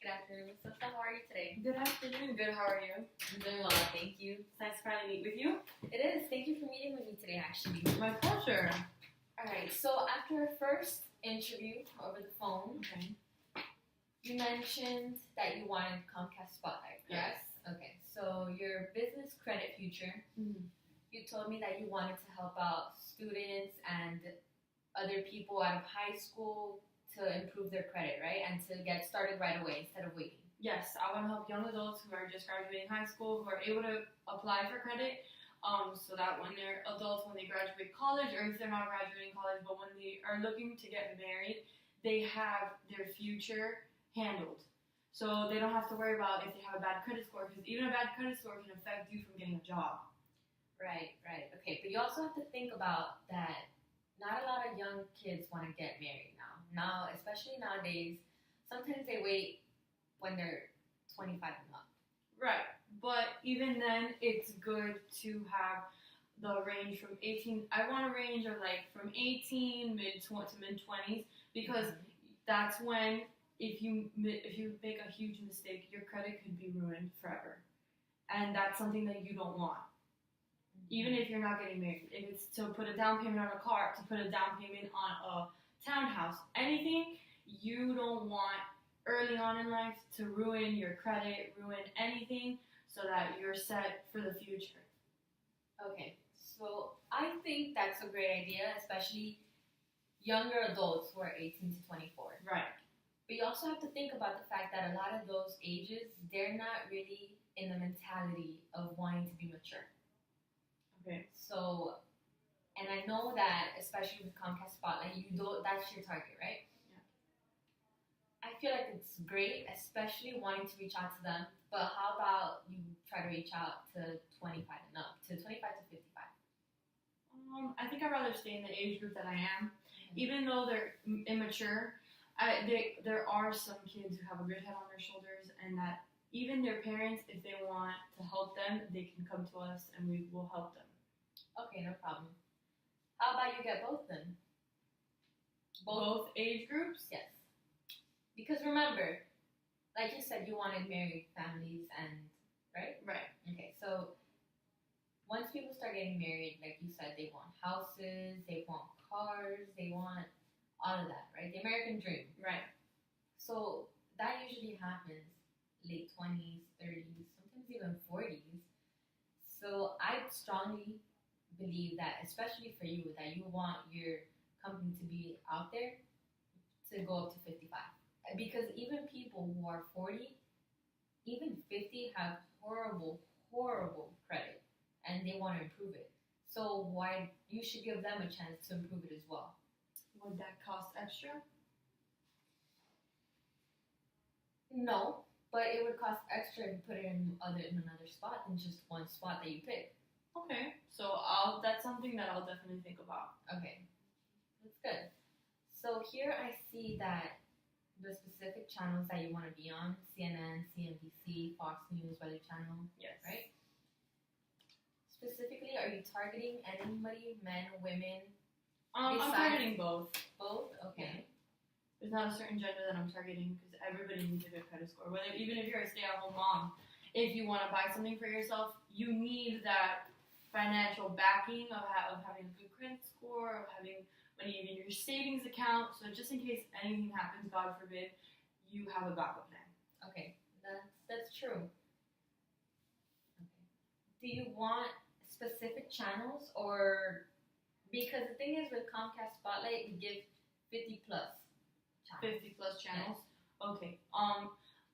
Good afternoon, Miss Sosa. How are you today? Good afternoon. Good. How are you? I'm doing well, thank you. It's nice to finally meet with you. It is. Thank you for meeting with me today, actually. My pleasure. Alright, so after our first interview over the phone, Okay. you mentioned that you wanted Comcast Spotlight, correct? Yes. Okay, so your business credit future, Mm-hmm. you told me that you wanted to help out students and other people out of high school to improve their credit, right? And to get started right away instead of waiting. Yes, I want to help young adults who are just graduating high school, who are able to apply for credit, so that when they're adults, when they graduate college, or if they're not graduating college, but when they are looking to get married, they have their future handled. So they don't have to worry about if they have a bad credit score, because even a bad credit score can affect you from getting a job. Right. Okay, but you also have to think about that not a lot of young kids want to get married now. Now, especially nowadays, sometimes they wait when they're 25 and up. Right, but even then, it's good to have the range from 18. I want a range of like from 18 mid to mid 20s, because that's when if you make a huge mistake, your credit could be ruined forever, and that's something that you don't want. Even if you're not getting married, if it's to put a down payment on a car, to put a down payment on a townhouse, anything, you don't want early on in life to ruin your credit, ruin anything, so that you're set for the future. Okay, so I think that's a great idea, especially younger adults who are 18 to 24. Right. But you also have to think about the fact that a lot of those ages, they're not really in the mentality of wanting to be mature. Okay. So, and I know that, especially with Comcast Spotlight, that's your target, right? Yeah. I feel like it's great, especially wanting to reach out to them. But how about you try to reach out to 25 and up, to 25 to 55? I think I'd rather stay in the age group that I am. Even though they're immature, there are some kids who have a good head on their shoulders, and that even their parents, if they want to help them, they can come to us and we will help them. Okay, no problem. How about you get both then? Both age groups? Yes. Because remember, like you said, you wanted married families and, right? Right. Okay, so once people start getting married, like you said, they want houses, they want cars, they want all of that, right? The American dream. Right. So that usually happens late 20s, 30s, sometimes even 40s. So I strongly believe that, especially for you, that you want your company to be out there to go up to 55. Because even people who are 40, even 50 have horrible credit and they want to improve it. So why you should give them a chance to improve it as well. Would that cost extra? No, but it would cost extra if you put it in another spot than just one spot that you pick. Okay, so that's something that I'll definitely think about. Okay, that's good. So here I see that the specific channels that you want to be on, CNN, CNBC, Fox News, Weather Channel, Yes. right? Specifically, are you targeting anybody, men, women? I'm targeting both. Both? Okay. There's not a certain gender that I'm targeting, because everybody needs a good credit score. Even if you're a stay-at-home mom, if you want to buy something for yourself, you need that financial backing of having a good credit score, of having money in your savings account, so just in case anything happens, God forbid, you have a backup plan. Okay, that's true. Okay. Do you want specific channels, or because the thing is with Comcast Spotlight, we give 50 plus channels. 50 plus channels. Yes. Okay.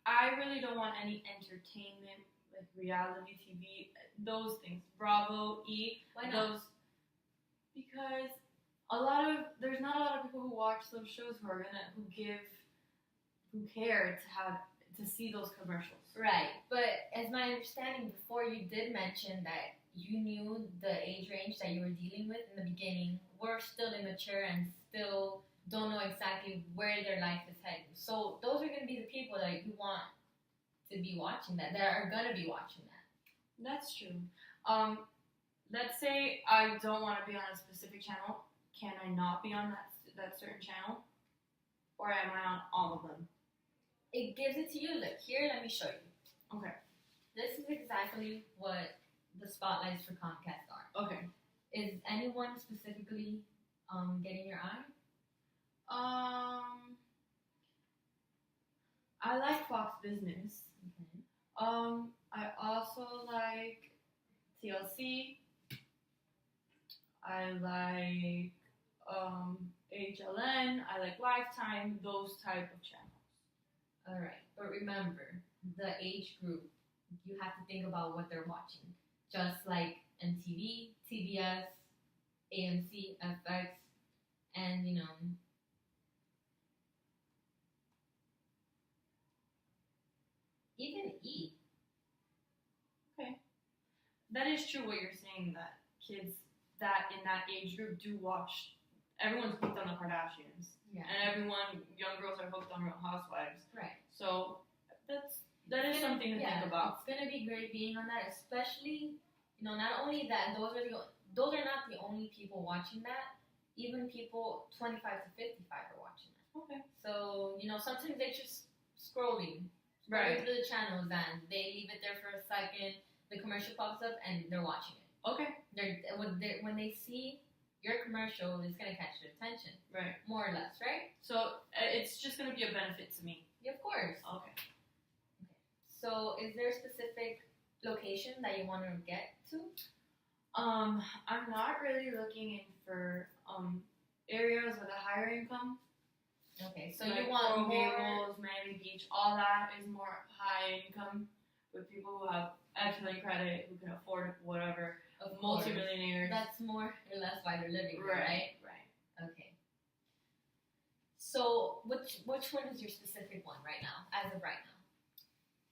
I really don't want any entertainment, like reality TV, those things. Bravo, E. Why not? Those, because there's not a lot of people who watch those shows who care to see those commercials. Right, but as my understanding before, you did mention that you knew the age range that you were dealing with in the beginning were still immature and still don't know exactly where their life is heading. So those are going to be the people that you want to be watching that are going to be watching that. That's true. Let's say I don't want to be on a specific channel. Can I not be on that certain channel? Or am I on all of them? it gives it to you. Look here, let me show you. Okay. This is exactly what the spotlights for Comcast are. Okay. Is anyone specifically getting your eye? I like Fox Business. Okay. I also like TLC. I like HLN. I like Lifetime. Those type of channels. All right, but remember the age group. You have to think about what they're watching. Just like MTV, TBS, AMC, FX, and even E. That is true what you're saying, that kids that in that age group do watch. Everyone's hooked on the Kardashians. Yeah. And young girls are hooked on Real Housewives. Right. So that is something to think about. It's gonna be great being on that, especially not only that those are not the only people watching that. Even people 25 to 55 are watching that. Okay. So sometimes they're just scrolling through the channels and they leave it there for a second. The commercial pops up and they're watching it. Okay. When they see your commercial, it's gonna catch their attention. Right. More or less, right? So it's just gonna be a benefit to me. Yeah, of course. Okay. So is there a specific location that you want to get to? I'm not really looking in for areas with a higher income. Okay, so like you want Coral more. Gables, Miami Beach, all that is more high income with people who have excellent credit, who can afford whatever, Of course. multimillionaires. That's more or less why they're living there, right? Right. Okay. So which one is your specific one right now, as of right now?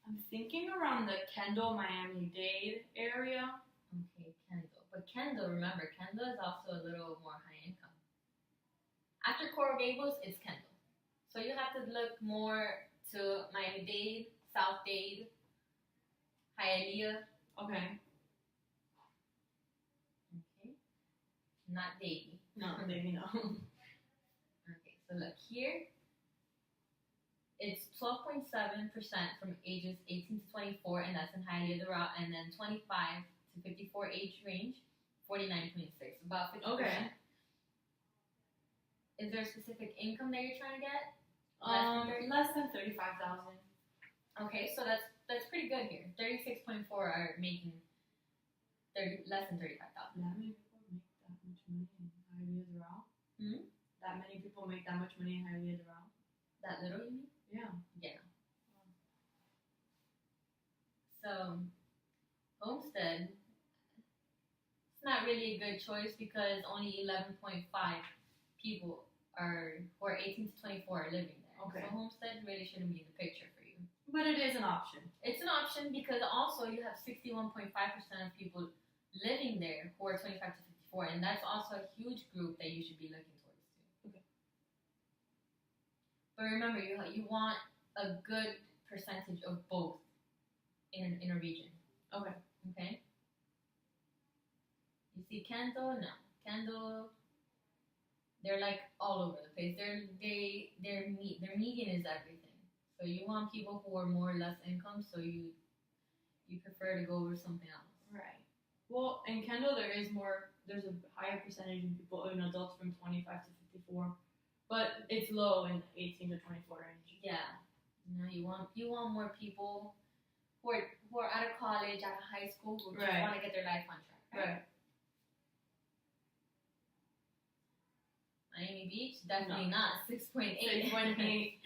I'm thinking around the Kendall, Miami-Dade area. Okay, Kendall. But Kendall, remember, Kendall is also a little more high income. After Coral Gables, it's Kendall. So you have to look more to Miami-Dade, South Dade, Hialeah. Okay. Okay. Not Davie. No, maybe no. Okay, so look here. It's 12.7% from ages 18 to 24, and that's in Hialeah, the route, and then 25 to 54 age range, 49.6, about 50%. Okay. Is there a specific income that you're trying to get? Less than 35,000. Okay, so that's pretty good here. 36.4 are making less than 35,000. That many people make that much money in Hialeah, the route? Hmm? That many people make that much money in Hialeah, the route? That little, you mean? Yeah. Yeah. So, Homestead, it's not really a good choice because only 11.5 people who are 18 to 24 are living there. Okay. So Homestead really shouldn't be in the picture for you. But it is an option. It's an option because also you have 61.5% of people living there who are 25 to 54, and that's also a huge group that you should be looking towards too. Okay. But remember, you want a good percentage of both in a region. Okay. Okay. You see Kendall? No. Kendall, they're like all over the place. Their median is everything. So you want people who are more or less income, so you prefer to go over something else. Right. Well, in Kendall, there's a higher percentage of people, adults from 25 to 54, but it's low in 18 to 24 range. Yeah. You want more people who are out of college, out of high school, who just Right. want to get their life on track. Right. Miami Beach, definitely No. not 6.8. 6.8.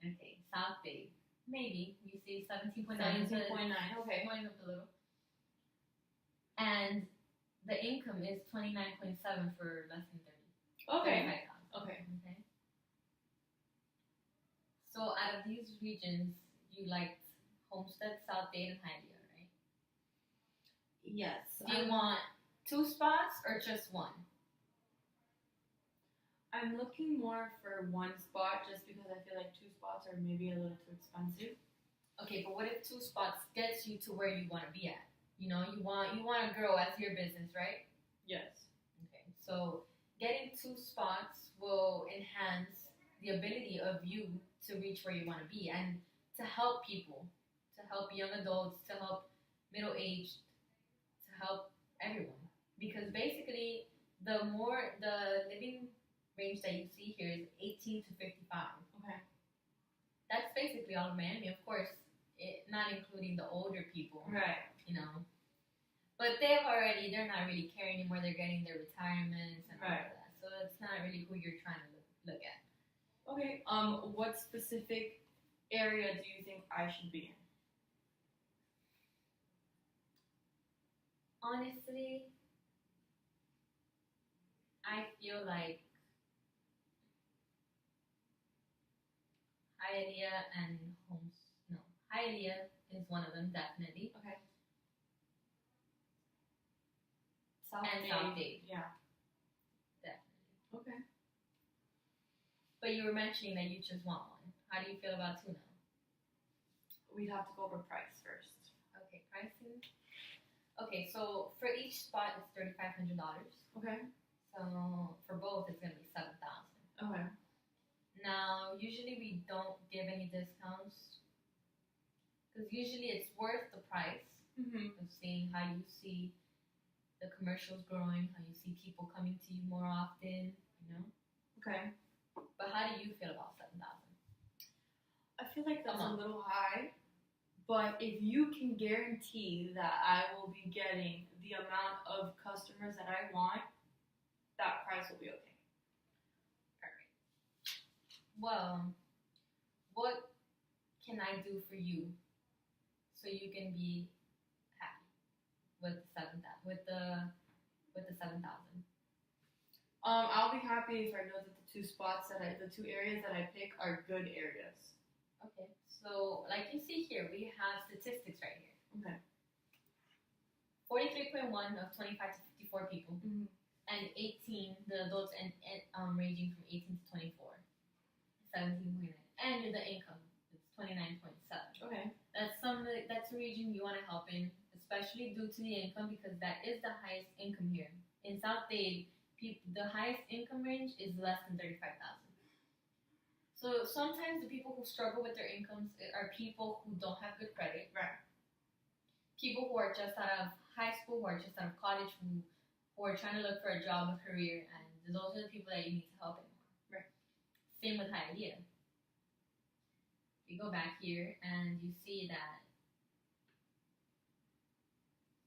Okay, South Bay, maybe you see 17.9. 17.9. Okay. Going up a little. And the income is 29.7 for less than 30. Okay. 35,000. Okay. Okay. So out of these regions, you liked Homestead, South Dade, and Hialeah, right? Yes. Do you want 2 spots or just one? I'm looking more for one spot just because I feel like 2 spots are maybe a little too expensive. Okay, but what if 2 spots gets you to where you want to be at? You want to grow as your business, right? Yes. Okay, so getting 2 spots will enhance the ability of you to reach where you want to be and to help people, to help young adults, to help middle aged, to help everyone. Because basically, the living range that you see here is 18 to 55. Okay. That's basically all of Miami, of course, not including the older people, Right. you know. But they're not really caring anymore. They're getting their retirements and all Right. of that. So it's not really who you're trying to look at. Okay. What specific area do you think I should be in? Honestly, I feel like Hialeah and Homes. No, Hialeah is one of them, definitely. Okay. And South Dade. Yeah. Definitely. Okay. But you were mentioning that you just want one. How do you feel about Tuna? We'd have to go over price first. Okay, pricing. Okay, so for each spot it's $3,500. Okay. So for both it's gonna be $7,000. Okay. Now usually we don't give any discounts because usually it's worth the price Mhm. of seeing how you see the commercials growing, how you see people coming to you more often, you know. Okay. But how do you feel about 7,000? I feel like that's Come a on. little high, but if you can guarantee that I will be getting the amount of customers that I want, that price will be okay. Perfect. Well, what can I do for you so you can be happy with the 7,000? I'll be happy if I know that the two areas that I pick are good areas. Okay. So like you see here, we have statistics right here. Okay. 43.1 of 25 to 54 people, Mhm. and 18 the adults and ranging from 18 to 24. 17.9, and the income is 29.7. Okay. That's a region you want to help in, especially due to the income because that is the highest income here. In South Dade, the highest income range is less than 35,000. So sometimes the people who struggle with their incomes are people who don't have good credit, Right. people who are just out of high school, who are just out of college, who are trying to look for a job, a career, and those are the people that you need to help in more. Right. Same with Hialeah. You go back here and you see that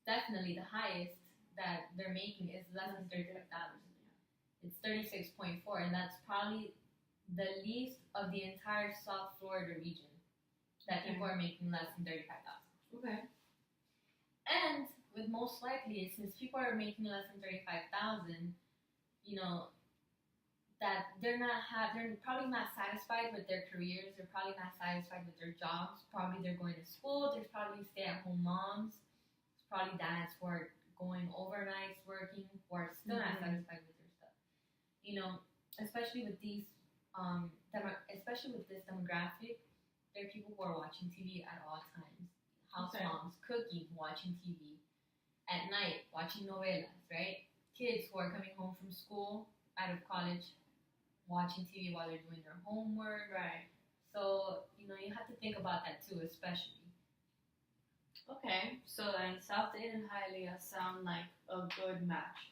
definitely the highest that they're making is less than $35. It's 36.4, and that's probably the least of the entire South Florida region that people are making less than 35,000. Okay. And with most likely, since people are making less than 35,000, you know, that they're probably not satisfied with their careers. They're probably not satisfied with their jobs. Probably they're going to school. There's probably stay-at-home moms. There's probably dads who are going overnights working who are still not satisfied with their stuff. You know, especially with these, especially with this demographic, there are people who are watching TV at all times. House moms cooking, watching TV. At night, watching novelas, right? Kids who are coming home from school, out of college, watching TV while they're doing their homework. Right. So, you know, you have to think about that too, especially. Okay, so then South Dade and Hialeah sound like a good match.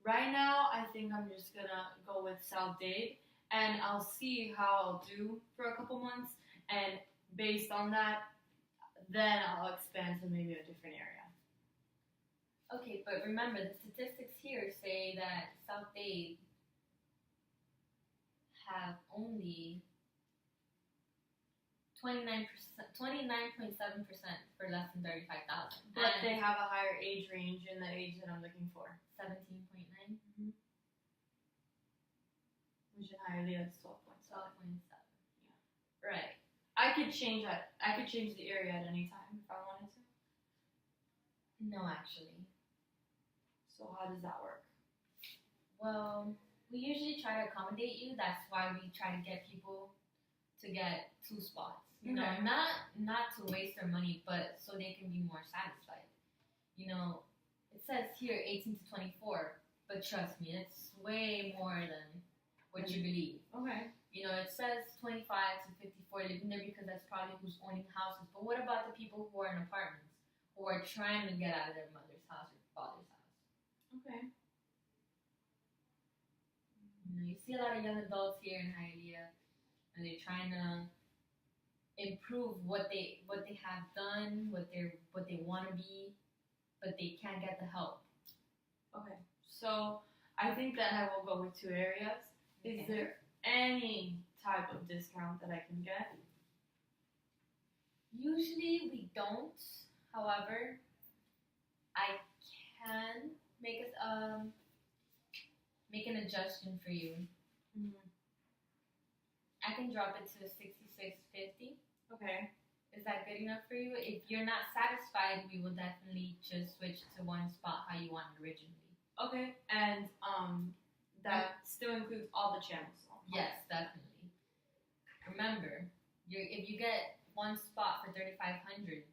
Right now, I think I'm just gonna go with South Dade, and I'll see how I'll do for a couple months, and based on that, then I'll expand to maybe a different area. Okay, but remember, the statistics here say that South Dade have only 29.7% for less than 35,000. But they have a higher age range in the age that I'm looking for. 17.9. Which in Hialeah is 12.7. 12.7. Yeah. Right. I could change that. I could change the area at any time if I wanted to. No, actually. So how does that work? Well, we usually try to accommodate you. That's why we try to get people to get 2 spots. You know, not to waste their money, but so they can be more satisfied. You know, it says here 18 to 24, but trust me, it's way more than what you believe. Okay. It says 25 to 54 living there because that's probably who's owning houses. But what about the people who are in apartments, who are trying to get out of their mother's house or father's house? Okay. You see a lot of young adults here in Hialeah, and they're trying to improve what they have done, what they want to be, but they can't get the help. Okay. So I think that I will go with 2 areas. Is there any type of discount that I can get? Usually we don't. However, I can make an adjustment for you. Mm-hmm. I can drop it to $66.50. Okay. Is that good enough for you? If you're not satisfied, we will definitely just switch to one spot how you wanted originally. Okay. And that still includes all the channels. Yes, definitely. Remember, if you get one spot for $3,500,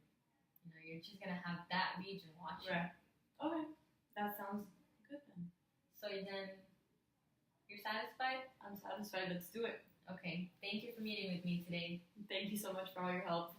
you're just gonna have that region watching. Right. Okay. That sounds good then. So then, you're satisfied? I'm satisfied. Let's do it. Okay. Thank you for meeting with me today. Thank you so much for all your help.